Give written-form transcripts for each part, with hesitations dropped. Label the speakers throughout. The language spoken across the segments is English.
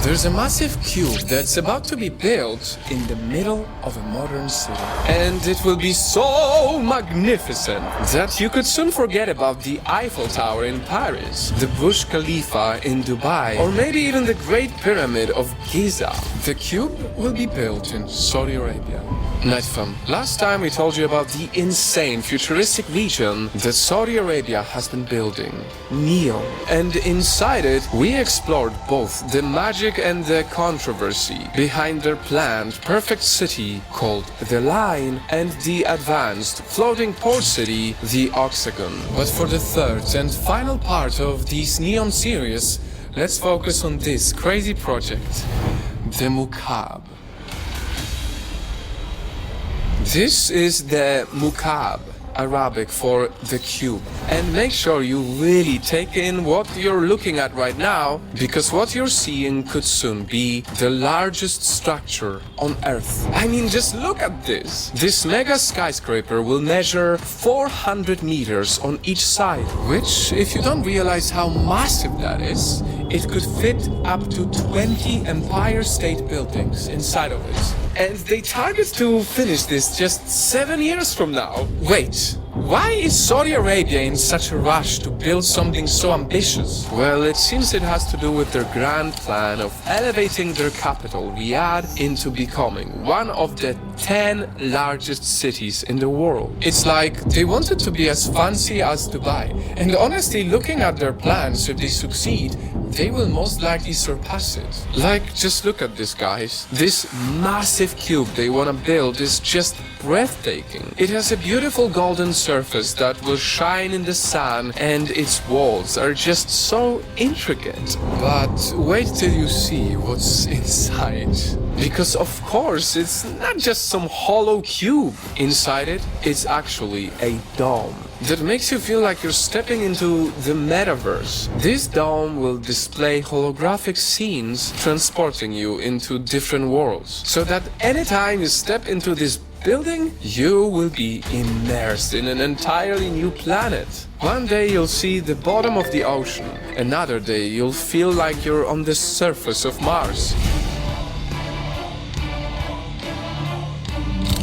Speaker 1: There's a massive cube that's about to be built in the middle of a modern city. And it will be so magnificent that you could soon forget about the Eiffel Tower in Paris, the Burj Khalifa in Dubai, or maybe even the Great Pyramid of Giza. The cube will be built in Saudi Arabia. Night fam, last time we told you about the insane futuristic region that Saudi Arabia has been building, NEOM. And inside it, we explored both the magic and the controversy behind their planned perfect city called the Line and the advanced floating port city, the Octagon. But for the third and final part of this NEOM series, let's focus on this crazy project, the Mukab. This is the Mukab, Arabic for the cube. And make sure you really take in what you're looking at right now, because what you're seeing could soon be the largest structure on Earth. I mean, just look at this. This mega skyscraper will measure 400 meters on each side, which, if you don't realize how massive that is, it could fit up to 20 Empire State Buildings inside of it. And they target to finish this just 7 years from now. Wait, why is Saudi Arabia in such a rush to build something so ambitious? Well, it seems it has to do with their grand plan of elevating their capital, Riyadh, into becoming one of the 10 largest cities in the world. It's like they wanted to be as fancy as Dubai. And honestly, looking at their plans, if they succeed, they will most likely surpass it. Like, just look at this, guys. This massive cube they want to build is just breathtaking. It has a beautiful golden surface that will shine in the sun, and its walls are just so intricate. But wait till you see what's inside. Because of course, it's not just some hollow cube. Inside it, it's actually a dome that makes you feel like you're stepping into the metaverse. This dome will display holographic scenes transporting you into different worlds, so that anytime you step into this building, you will be immersed in an entirely new planet. One day you'll see the bottom of the ocean, another day you'll feel like you're on the surface of Mars.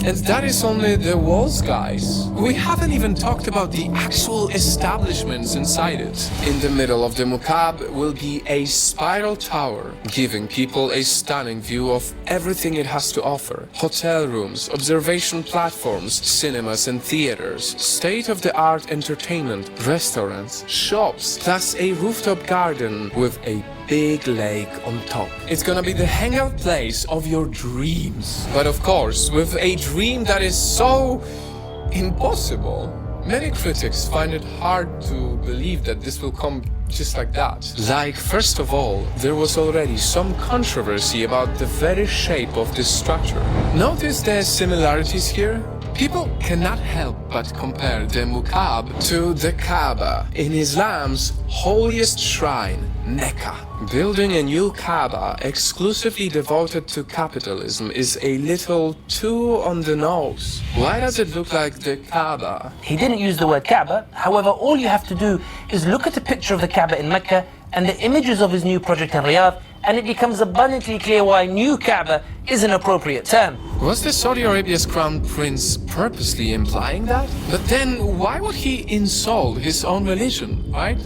Speaker 1: And that is only the walls, guys. We haven't even talked about the actual establishments inside it. In the middle of the Mukab will be a spiral tower, giving people a stunning view of everything it has to offer. Hotel rooms, observation platforms, cinemas and theaters, state-of-the-art entertainment, restaurants, shops, plus a rooftop garden with a big lake on top. It's gonna be the hangout place of your dreams. But of course, with a dream that is so impossible. Many critics find it hard to believe that this will come just like that. Like, first of all, there was already some controversy about the very shape of this structure. Notice the similarities here? People cannot help but compare the Mukab to the Kaaba, in Islam's holiest shrine, Mecca. Building a new Kaaba exclusively devoted to capitalism is a little too on the nose. Why does it look like the Kaaba?
Speaker 2: He didn't use the word Kaaba. However, all you have to do is look at the picture of the Kaaba in Mecca and the images of his new project in Riyadh, and it becomes abundantly clear why new Kaaba is an appropriate term.
Speaker 1: Was the Saudi Arabia's crown prince purposely implying that? But then why would he insult his own religion, right?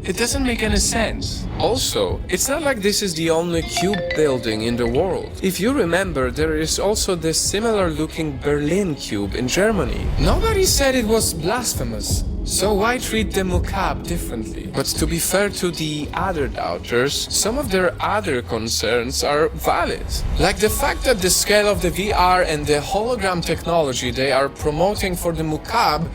Speaker 1: It doesn't make any sense. Also, it's not like this is the only cube building in the world. If you remember, there is also the similar looking Berlin cube in Germany. Nobody said it was blasphemous. So why treat the Mukab differently? But to be fair to the other doubters, some of their other concerns are valid. Like the fact that the scale of the VR and the hologram technology they are promoting for the Mukab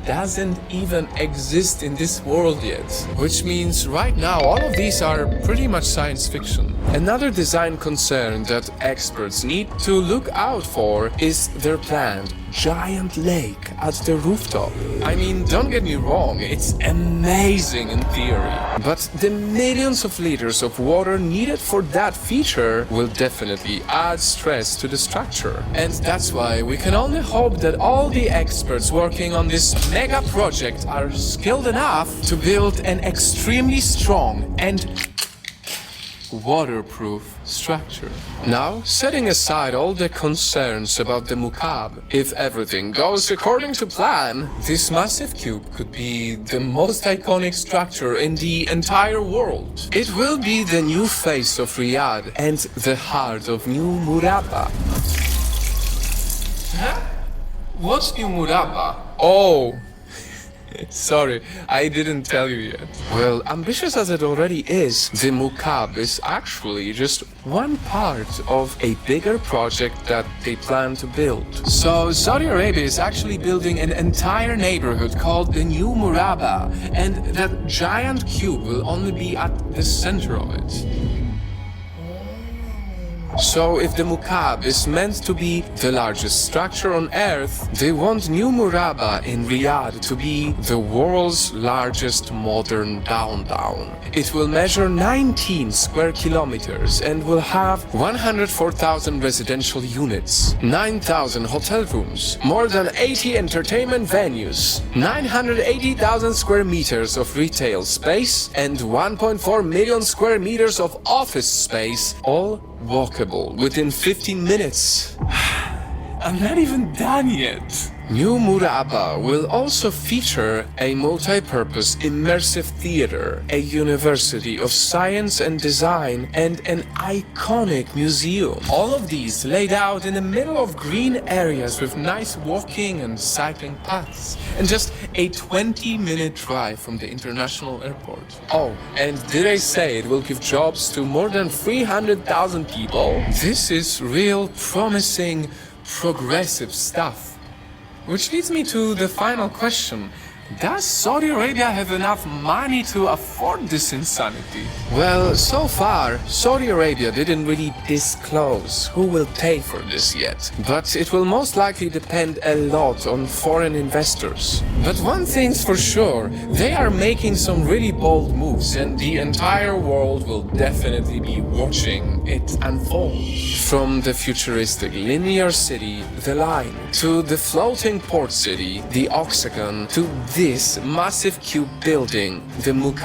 Speaker 1: doesn't even exist in this world yet. Which means right now all of these are pretty much science fiction. Another design concern that experts need to look out for is their planned giant lake at the rooftop. I mean, don't get me wrong, it's amazing in theory. But the millions of liters of water needed for that feature will definitely add stress to the structure. And that's why we can only hope that all the experts working on this mega project are skilled enough to build an extremely strong and waterproof structure. Now, setting aside all the concerns about the Muqab, if everything goes according to plan, this massive cube could be the most iconic structure in the entire world. It will be the new face of Riyadh and the heart of New Murabba. Huh? What's New Murabba? Oh! Sorry, I didn't tell you yet. Well, ambitious as it already is, the Muqab is actually just one part of a bigger project that they plan to build. So, Saudi Arabia is actually building an entire neighborhood called the New Murabba, and that giant cube will only be at the center of it. So if the Muqab is meant to be the largest structure on Earth, they want New Murabba in Riyadh to be the world's largest modern downtown. It will measure 19 square kilometers and will have 104,000 residential units, 9,000 hotel rooms, more than 80 entertainment venues, 980,000 square meters of retail space, and 1.4 million square meters of office space, all walkable within 15 minutes. I'm not even done yet. New Murabba will also feature a multi-purpose immersive theater, a university of science and design, and an iconic museum. All of these laid out in the middle of green areas with nice walking and cycling paths, and just a 20-minute drive from the international airport. Oh, and did I say it will give jobs to more than 300,000 people? This is real promising, progressive stuff. Which leads me to the final question. Does Saudi Arabia have enough money to afford this insanity? Well, so far, Saudi Arabia didn't really disclose who will pay for this yet. But it will most likely depend a lot on foreign investors. But one thing's for sure, they are making some really bold moves and the entire world will definitely be watching it unfold. From the futuristic linear city, the Line, to the floating port city, the Octagon, to this massive cube building, the Muqab.